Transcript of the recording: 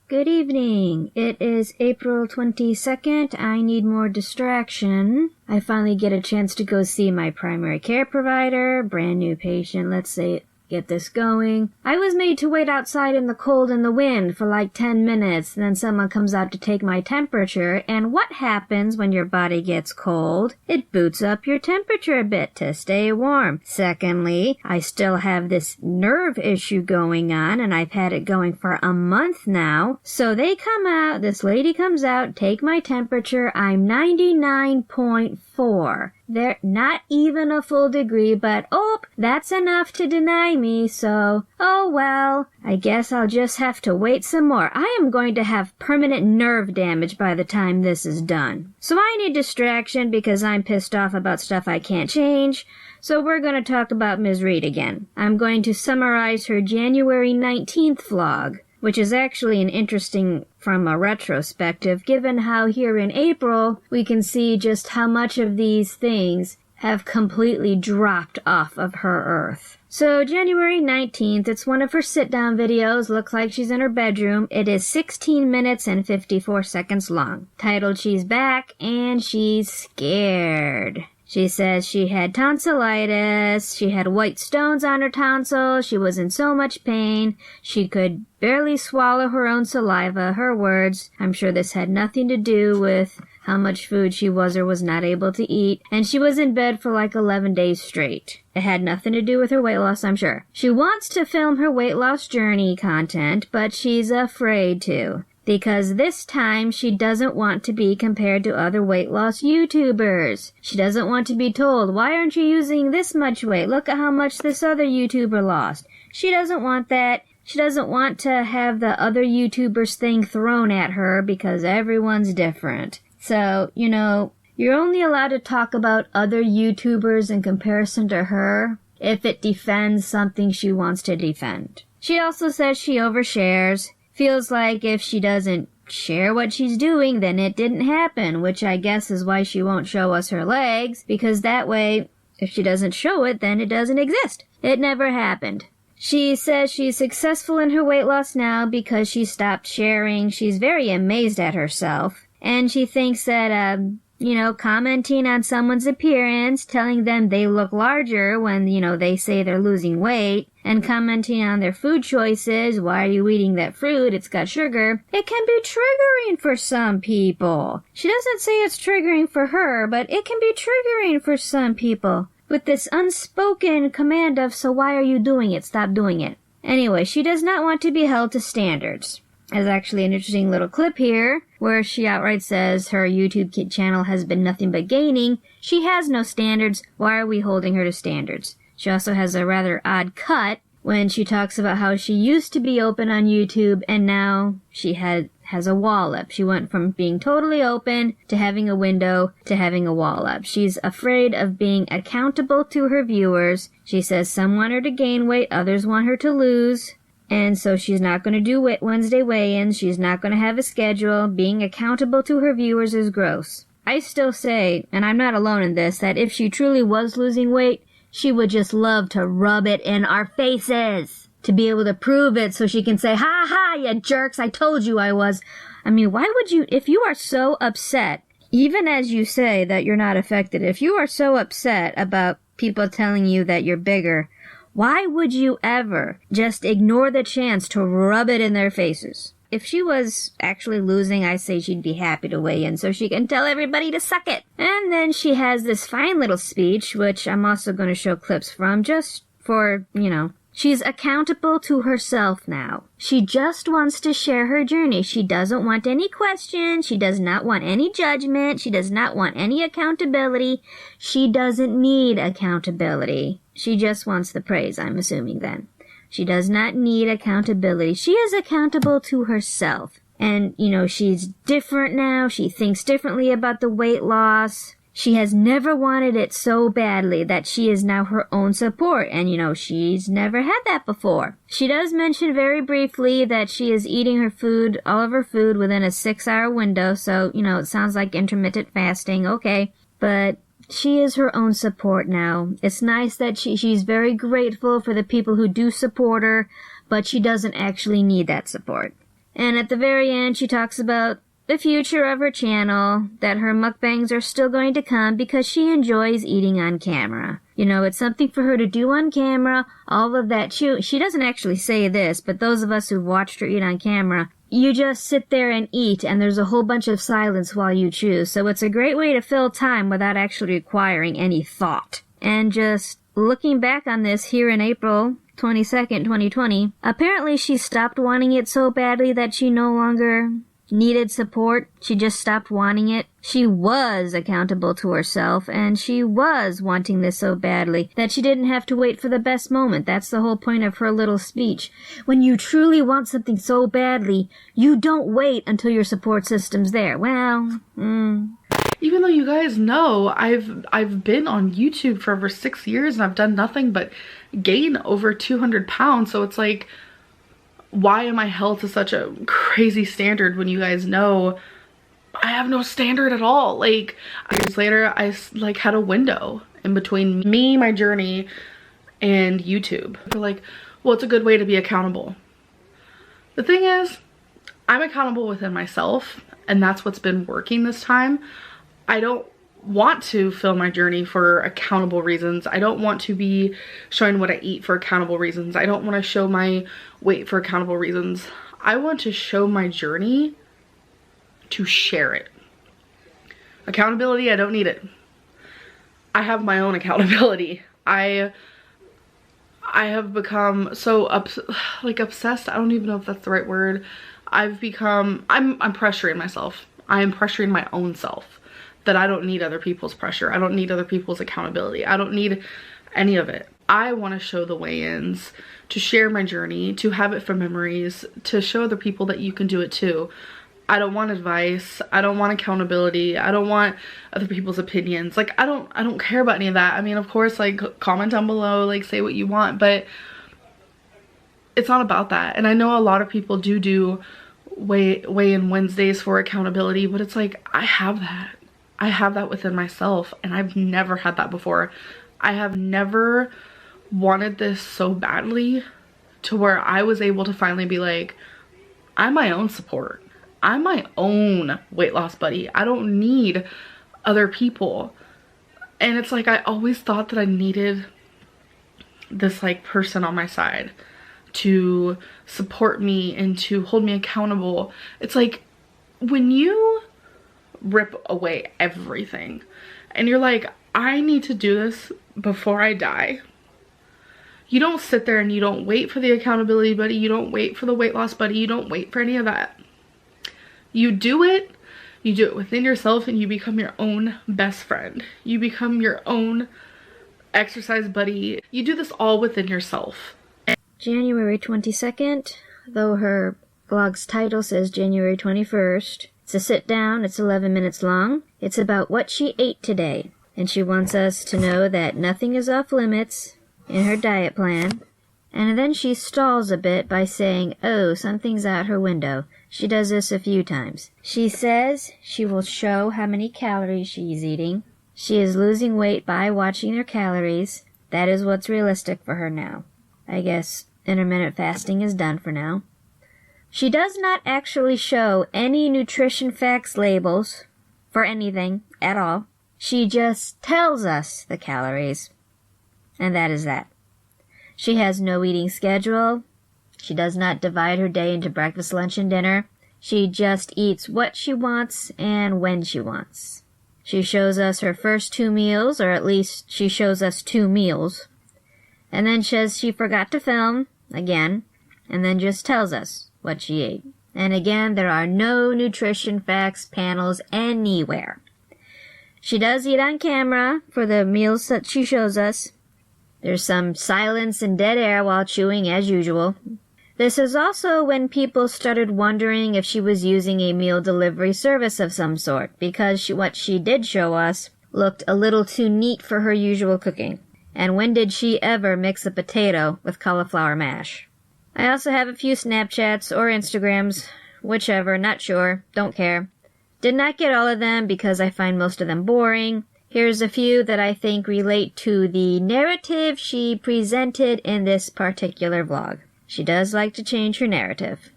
Good evening. It is April 22nd. I need more distraction. I finally get a chance to go see my primary care provider. Brand new patient. Let's say get this going. I was made to wait outside in the cold and the wind for like 10 minutes. Then someone comes out to take my temperature. And what happens when your body gets cold? It boots up your temperature a bit to stay warm. Secondly, I still have this nerve issue going on, and I've had it going for a month now. So they come out, this lady comes out, take my temperature. I'm 99.4. They're not even a full degree, but that's enough to deny me, so, oh well, I guess I'll just have to wait some more. I am going to have permanent nerve damage by the time this is done. So I need distraction because I'm pissed off about stuff I can't change. So we're going to talk about Ms. Reed again. I'm going to summarize her January 19th vlog, which is actually an interesting from a retrospective, given how here in April we can see just how much of these things have completely dropped off of her earth. So January 19th, it's one of her sit-down videos. Looks like she's in her bedroom. It is 16 minutes and 54 seconds long. Titled She's Back and She's Scared. She says she had tonsillitis, she had white stones on her tonsils, she was in so much pain, she could barely swallow her own saliva, her words. I'm sure this had nothing to do with how much food she was or was not able to eat, and she was in bed for like 11 days straight. It had nothing to do with her weight loss, I'm sure. She wants to film her weight loss journey content, but she's afraid to. Because this time she doesn't want to be compared to other weight loss YouTubers. She doesn't want to be told, why aren't you using this much weight? Look at how much this other YouTuber lost. She doesn't want that. She doesn't want to have the other YouTubers thing thrown at her because everyone's different. So, you're only allowed to talk about other YouTubers in comparison to her if it defends something she wants to defend. She also says she overshares. Feels like if she doesn't share what she's doing, then it didn't happen, which I guess is why she won't show us her legs, because that way, if she doesn't show it, then it doesn't exist. It never happened. She says she's successful in her weight loss now because she stopped sharing. She's very amazed at herself, and she thinks that, commenting on someone's appearance, telling them they look larger when, they say they're losing weight, and commenting on their food choices, why are you eating that fruit, it's got sugar, it can be triggering for some people. She doesn't say it's triggering for her, but it can be triggering for some people. With this unspoken command of, so why are you doing it, stop doing it. Anyway, she does not want to be held to standards. There's actually an interesting little clip here where she outright says her YouTube channel has been nothing but gaining. She has no standards. Why are we holding her to standards? She also has a rather odd cut when she talks about how she used to be open on YouTube and now she has a wall up. She went from being totally open to having a window to having a wall up. She's afraid of being accountable to her viewers. She says some want her to gain weight, others want her to lose. And so she's not going to do Wednesday weigh-ins. She's not going to have a schedule. Being accountable to her viewers is gross. I still say, and I'm not alone in this, that if she truly was losing weight, she would just love to rub it in our faces. To be able to prove it so she can say, ha ha, you jerks, I told you I was. I mean, why would you, if you are so upset, even as you say that you're not affected, if you are so upset about people telling you that you're bigger, why would you ever just ignore the chance to rub it in their faces? If she was actually losing, I say she'd be happy to weigh in so she can tell everybody to suck it. And then she has this fine little speech, which I'm also going to show clips from, just for, she's accountable to herself now. She just wants to share her journey. She doesn't want any questions. She does not want any judgment. She does not want any accountability. She doesn't need accountability. She just wants the praise, I'm assuming then. She does not need accountability. She is accountable to herself. And, she's different now. She thinks differently about the weight loss. She has never wanted it so badly that she is now her own support. And, she's never had that before. She does mention very briefly that she is eating her food, all of her food, within a 6-hour window. So, it sounds like intermittent fasting. Okay. But she is her own support now. It's nice that she's very grateful for the people who do support her, but she doesn't actually need that support. And at the very end, she talks about the future of her channel, that her mukbangs are still going to come because she enjoys eating on camera. You know, it's something for her to do on camera, all of that. She doesn't actually say this, but those of us who've watched her eat on camera, you just sit there and eat, and there's a whole bunch of silence while you chew. So it's a great way to fill time without actually requiring any thought. And just looking back on this here in April 22nd, 2020, apparently she stopped wanting it so badly that she no longer needed support. She just stopped wanting it. She was accountable to herself, and she was wanting this so badly that she didn't have to wait for the best moment. That's the whole point of her little speech. When you truly want something so badly, you don't wait until your support system's there. Well, Even though you guys know I've been on YouTube for over 6 years and I've done nothing but gain over 200 pounds, so it's like, why am I held to such a crazy standard when you guys know I have no standard at all? Like, years later, I like had a window in between me, my journey, and YouTube. They're like, well, it's a good way to be accountable. The thing is, I'm accountable within myself, and that's what's been working this time. I don't want to film my journey for accountable reasons. I don't want to be showing what I eat for accountable reasons. I don't want to show my weight for accountable reasons. I want to show my journey to share it. Accountability, I don't need it. I have my own accountability. I have become so obsessed. I don't even know if that's the right word. I'm pressuring myself. I am pressuring my own self. That I don't need other people's pressure. I don't need other people's accountability. I don't need any of it. I want to show the way-ins, to share my journey, to have it for memories, to show other people that you can do it too. I don't want advice. I don't want accountability. I don't want other people's opinions. Like, I don't care about any of that. I mean, of course, like, comment down below, like, say what you want, but it's not about that. And I know a lot of people do weigh-in Wednesdays for accountability, but it's like, I have that. I have that within myself, and I've never had that before. I have never wanted this so badly to where I was able to finally be like, I'm my own support. I'm my own weight loss buddy. I don't need other people. And it's like, I always thought that I needed this like person on my side to support me and to hold me accountable. It's like, when you rip away everything and you're like, I need to do this before I die, you don't sit there and you don't wait for the accountability buddy, you don't wait for the weight loss buddy, you don't wait for any of that. You do it within yourself, and you become your own best friend. You become your own exercise buddy. You do this all within yourself. January 22nd, though her blog's title says January 21st. It's a sit down, it's 11 minutes long. It's about what she ate today. And she wants us to know that nothing is off limits in her diet plan. And then she stalls a bit by saying, oh, something's out her window. She does this a few times. She says she will show how many calories she's eating. She is losing weight by watching her calories. That is what's realistic for her now. I guess intermittent fasting is done for now. She does not actually show any nutrition facts labels for anything at all. She just tells us the calories. And that is that. She has no eating schedule. She does not divide her day into breakfast, lunch, and dinner. She just eats what she wants and when she wants. She shows us her first 2 meals, or at least she shows us 2 meals. And then says she forgot to film, again, and then just tells us what she ate. And again, there are no nutrition facts panels anywhere. She does eat on camera for the meals that she shows us. There's some silence and dead air while chewing as usual. This is also when people started wondering if she was using a meal delivery service of some sort, because what she did show us looked a little too neat for her usual cooking. And when did she ever mix a potato with cauliflower mash? I also have a few Snapchats or Instagrams, whichever, not sure, don't care. Did not get all of them because I find most of them boring. Here's a few that I think relate to the narrative she presented in this particular vlog. She does like to change her narrative.